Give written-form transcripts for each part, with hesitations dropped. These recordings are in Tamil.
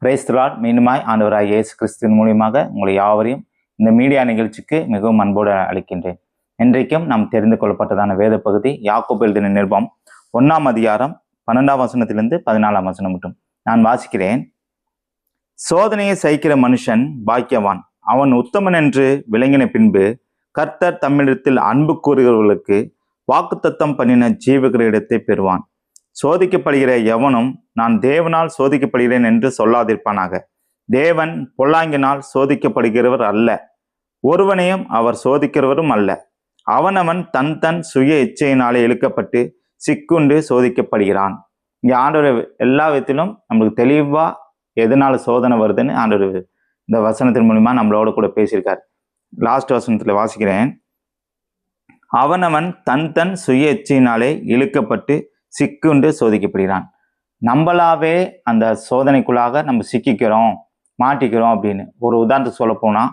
Praise the Lord. மீண்டுமாய் ஆண்டவராகிய இயேசு கிறிஸ்துவின் மூலியமாக உங்களை யாவரையும் இந்த மீடியா நிகழ்ச்சிக்கு மிகவும் அன்போடு அளிக்கின்றேன். இன்றைக்கும் நாம் தெரிந்து கொள்ளப்பட்டதான வேத பகுதி யாக்கோபு எழுதின நிருபம் 1ஆம் அதிகாரம் 12ஆம் வசனத்திலிருந்து 14ஆம் வசனம் மட்டும் நான் வாசிக்கிறேன். சோதனையை சகிக்கிற மனுஷன் பாக்கியவான், அவன் உத்தமன் என்று விளங்கின பின்பு கர்த்தர் தம்மிடத்தில் அன்பு கூறுகிறவர்களுக்கு வாக்குத்தத்தம் பண்ணின ஜீவகிற இடத்தை பெறுவான். சோதிக்கப்படுகிற எவனும் நான் தேவனால் சோதிக்கப்படுகிறேன் என்று சொல்லாதிருப்பானாக. தேவன் பொல்லாங்கினால் சோதிக்கப்படுகிறவர் அல்ல, ஒருவனையும் அவர் சோதிக்கிறவரும் அல்ல. அவனவன் தன் தன் சுய இச்சையினாலே இழுக்கப்பட்டு சிக்குண்டு சோதிக்கப்படுகிறான். இங்கே ஆண்டவர் எல்லா விதத்திலும் நம்மளுக்கு தெளிவா எதனால சோதனை வருதுன்னு ஆண்டவர் இந்த வசனத்தின் மூலமா நம்மளோட கூட பேசியிருக்காரு. லாஸ்ட் வசனத்துல வாசிக்கிறேன். அவனவன் தன் தன் சுய இச்சையினாலே இழுக்கப்பட்டு சிக்குண்டு சோதிக்கப்படுகிறான். நம்மளாவே அந்த சோதனைக்குள்ளாக நம்ம சிக்கிக்கிறோம், மாட்டிக்கிறோம் அப்படின்னு. ஒரு உதாரணத்துக்கு சொல்ல போனா,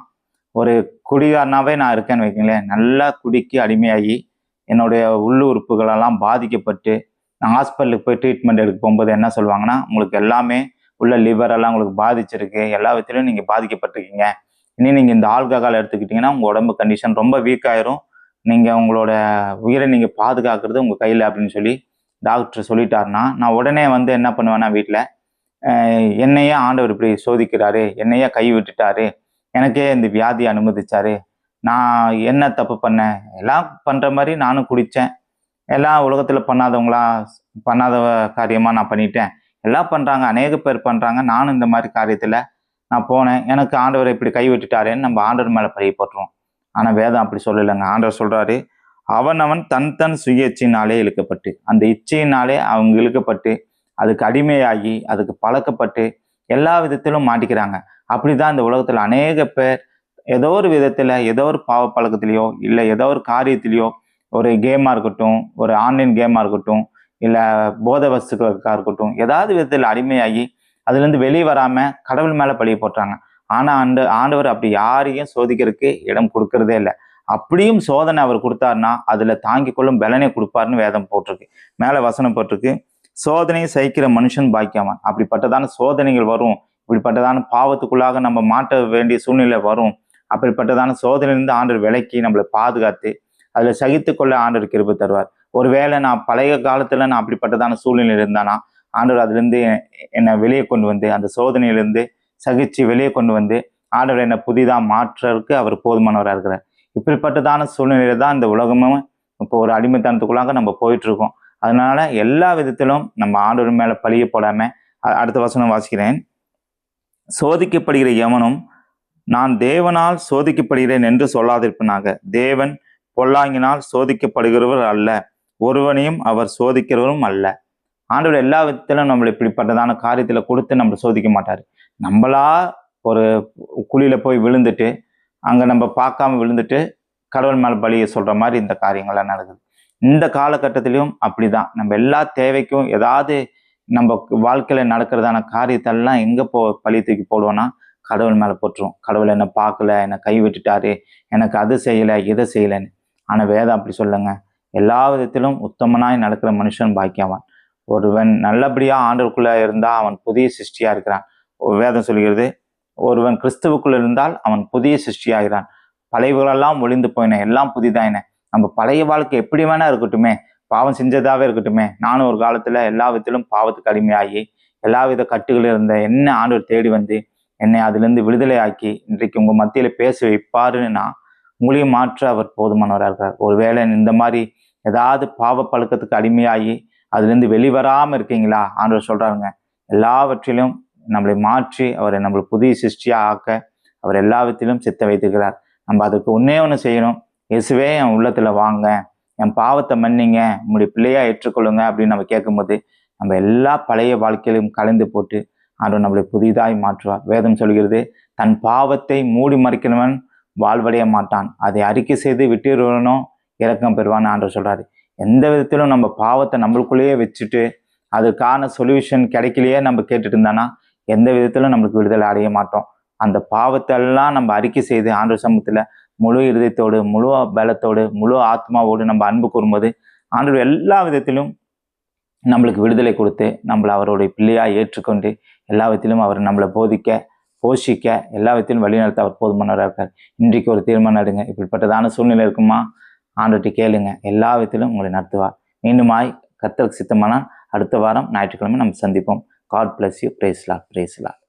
ஒரு குடிகாரனாவே நான் இருக்கேன்னு வைக்கங்களேன். நல்லா குடிக்கு அடிமையாகி என்னுடைய உள்ளுறுப்புகளெல்லாம் பாதிக்கப்பட்டு நான் ஹாஸ்பிட்டலுக்கு போய் ட்ரீட்மெண்ட் எடுக்க போகும்போது என்ன சொல்லுவாங்கன்னா, உங்களுக்கு எல்லாமே உள்ள லிவரெல்லாம் உங்களுக்கு பாதிச்சிருக்கு, எல்லா விதத்திலையும் நீங்கள் பாதிக்கப்பட்டிருக்கீங்க. இனி நீங்கள் இந்த ஆல்கஹால் எடுத்துக்கிட்டிங்கன்னா உங்கள் உடம்பு கண்டிஷன் ரொம்ப வீக் ஆயிரும், நீங்கள் உங்களோட உயிரை நீங்கள் பாதுகாக்கிறது உங்கள் கையில் அப்படின்னு சொல்லி டாக்டர் சொல்லிட்டாருன்னா, நான் உடனே என்ன பண்ணுவேன்னா, வீட்டில் என்னையே ஆண்டவர் இப்படி சோதிக்கிறாரு, என்னையே கை விட்டுட்டாரு, எனக்கே இந்த வியாதி அனுமதிச்சாரு, நான் என்ன தப்பு பண்ணேன், எல்லாம் பண்ணுற மாதிரி நானும் குடித்தேன், எல்லாம் உலகத்தில் பண்ணாத காரியமாக நான் பண்ணிட்டேன், எல்லாம் பண்ணுறாங்க, அநேக பேர் பண்ணுறாங்க, நானும் இந்த மாதிரி காரியத்தில் நான் போனேன், எனக்கு ஆண்டவர் இப்படி கை விட்டுட்டாரேன்னு நம்ம ஆண்டவர் மேலே பழிய போட்டுருவோம். ஆனால் வேதம் அப்படி சொல்லலைங்க. ஆண்டவர் சொல்கிறாரு, அவன் தன் தன் சுய இச்சையினாலே இழுக்கப்பட்டு, அந்த இச்சையினாலே அவங்க இழுக்கப்பட்டு அதுக்கு அடிமையாகி அதுக்கு பழக்கப்பட்டு எல்லா விதத்திலும் மாட்டிக்கிறாங்க. அப்படிதான் இந்த உலகத்துல அநேக பேர் ஏதோ ஒரு விதத்துல, ஏதோ ஒரு பாவ பழக்கத்திலேயோ இல்லை ஏதோ ஒரு காரியத்திலேயோ, ஒரு கேமா இருக்கட்டும், ஒரு ஆன்லைன் கேமா இருக்கட்டும், இல்லை போதை வஸ்துக்களுக்காக இருக்கட்டும், ஏதாவது விதத்தில் அடிமையாகி அதுலேருந்து வெளியே வராம கடவுள் மேல பழிய போட்டுறாங்க. ஆனா ஆண்டவர் அப்படி யாரையும் சோதிக்கிறதுக்கு இடம் கொடுக்கறதே இல்லை. அப்படியும் சோதனை அவர் கொடுத்தாருன்னா அதுல தாங்கி கொள்ளும் பலனை கொடுப்பாருன்னு வேதம் போட்டிருக்கு. மேல வசனம் போட்டிருக்கு, சோதனையை சகிக்கிற மனுஷன் பாக்கியவான். அப்படிப்பட்டதான சோதனைகள் வரும், இப்படிப்பட்டதான பாவத்துக்குள்ளாக நம்ம மாட்ட வேண்டிய சூழ்நிலை வரும். அப்படிப்பட்டதான சோதனையிலிருந்து ஆண்டவர் விலக்கி நம்மளை பாதுகாத்து அதுல சகித்து கொள்ள ஆண்டவர் கிருபை தருவார். ஒருவேளை நான் பழைய காலத்துல நான் அப்படிப்பட்டதான சூழ்நிலை இருந்தானா, ஆண்டவர் அதுல இருந்து என்னை வெளியே கொண்டு வந்து, அந்த சோதனையிலிருந்து சகிச்சு வெளியே கொண்டு வந்து ஆண்டவர் என்னை புதிதா மாற்றுறதுக்கு அவர் போதுமானவராக இருக்கிறார். இப்படிப்பட்டதான சூழ்நிலையில தான் இந்த உலகமும் இப்போ ஒரு அடிமைத்தனத்துக்குள்ளாக நம்ம போயிட்டு இருக்கோம். அதனால எல்லா விதத்திலும் நம்ம ஆண்டவர் மேல பழிய போடாம, அடுத்த வசனம் வாசிக்கிறேன். சோதிக்கப்படுகிற எவனும் நான் தேவனால் சோதிக்கப்படுகிறேன் என்று சொல்லாதிருப்பனாக. தேவன் பொல்லாங்கினால் சோதிக்கப்படுகிறவர் அல்ல, ஒருவனையும் அவர் சோதிக்கிறவரும் அல்ல. ஆண்டவர் எல்லா விதத்திலும் நம்மளை இப்படிப்பட்டதான காரியத்துல கொடுத்து நம்மளை சோதிக்க மாட்டாரு. நம்மளா ஒரு குழியில போய் விழுந்துட்டு அங்க நம்ம பார்க்காம விழுந்துட்டு கடவுள் மேல பலியை சொல்ற மாதிரி இந்த காரியங்கள்லாம் நடக்குது. இந்த காலகட்டத்திலையும் அப்படிதான். நம்ம எல்லா தேவைக்கும் ஏதாவது நம்ம வாழ்க்கையில நடக்கிறதான காரியத்தெல்லாம் எங்க பழி தூக்கி போடுவோம்னா கடவுள் மேல போட்டுருவோம். கடவுள் என்னை பார்க்கல, என்னை கை விட்டுட்டாரு, எனக்கு அது செய்யலை இதை செய்யலைன்னு. ஆனா வேதம் அப்படி சொல்லுங்க, எல்லா விதத்திலும் உத்தமனாய் நடக்கிற மனுஷன் பாக்கியவான். ஒருவன் நல்லபடியா ஆண்டவருக்குள்ள இருந்தா அவன் புதிய சிருஷ்டியா இருக்கிறான். வேதம் சொல்கிறது, ஒருவன் கிறிஸ்துவுக்குள்ள இருந்தால் அவன் புதிய சிருஷ்டியாகிறான், பழையவர்களெல்லாம் ஒளிந்து போயின, எல்லாம் புதிதாயின. நம்ம பழைய வாழ்க்கை எப்படி வேணா இருக்கட்டுமே, பாவம் செஞ்சதாவே இருக்கட்டுமே, நானும் ஒரு காலத்துல எல்லா விதத்திலும் பாவத்துக்கு அடிமையாகி எல்லா வித கட்டுகள் இருந்த என்ன ஆண்டவர் தேடி வந்து என்னை அதுல இருந்து விடுதலை ஆக்கி இன்றைக்கு உங்க மத்தியில பேச வைப்பாருன்னா உங்களையும் மாற்ற அவர் போதுமானவராக இருக்கிறார். ஒருவேளை இந்த மாதிரி ஏதாவது பாவ பழக்கத்துக்கு அடிமையாகி அதுல இருந்து வெளிவராம இருக்கீங்களா, ஆண்டவர் சொல்றாருங்க, எல்லாவற்றிலும் நம்மளை மாற்றி அவரை நம்மளை புதிய சிருஷ்டியா ஆக்க அவர் எல்லா விதத்திலும் சித்த வைத்திருக்கிறார். நம்ம அதுக்கு ஒண்ணு செய்யணும். இயேசுவே என் உள்ளத்துல வாங்க, என் பாவத்தை மன்னிங்க, உங்களுடைய பிள்ளையா ஏற்றுக்கொள்ளுங்க அப்படின்னு நம்ம கேட்கும்போது நம்ம எல்லா பழைய வாழ்க்கையிலும் கலந்து போட்டு ஆண்டவர் நம்மளை புதிதாய் மாற்றுவார். வேதம் சொல்கிறது, தன் பாவத்தை மூடி மறைக்கிறவன் வாழ்வடைய மாட்டான், அதை அறிக்கை செய்து விட்டுறவனும் இரக்கம் பெறுவான்னு ஆண்டவர் சொல்றாரு. எந்த விதத்திலும் நம்ம பாவத்தை நம்மளுக்குள்ளேயே வச்சுட்டு அதுக்கான சொல்யூஷன் கிடைக்கலையே நம்ம கேட்டுட்டு இருந்தானா எந்த விதத்திலும் நம்மளுக்கு விடுதலை அடைய மாட்டோம். அந்த பாவத்தெல்லாம் நம்ம அறிக்கை செய்து ஆண்டவர் சமூகத்துல முழு இருதயத்தோடு, முழு பலத்தோடு, முழு ஆத்மாவோடு நம்ம அன்பு கூறும்போது ஆண்டவர் எல்லா விதத்திலும் நம்மளுக்கு விடுதலை கொடுத்து நம்மளை அவருடைய பிள்ளையா ஏற்றுக்கொண்டு எல்லா விதத்திலும் அவர் நம்மளை போஷிக்க எல்லா விதத்திலும் வழிநடத்த அவர் போதுமானவராக இருக்கார். இன்றைக்கு ஒரு தீர்மானம் எடுங்க. இப்படிப்பட்டதான சூழ்நிலை இருக்குமா, ஆண்டவர்கிட்ட கேளுங்க. எல்லா விதத்திலும் உங்களை நடத்துவார். மீண்டுமாய் கர்த்தருக்கு சித்தமானால் அடுத்த வாரம் ஞாயிற்றுக்கிழமை நம்ம சந்திப்போம். God bless you. Praise Lord.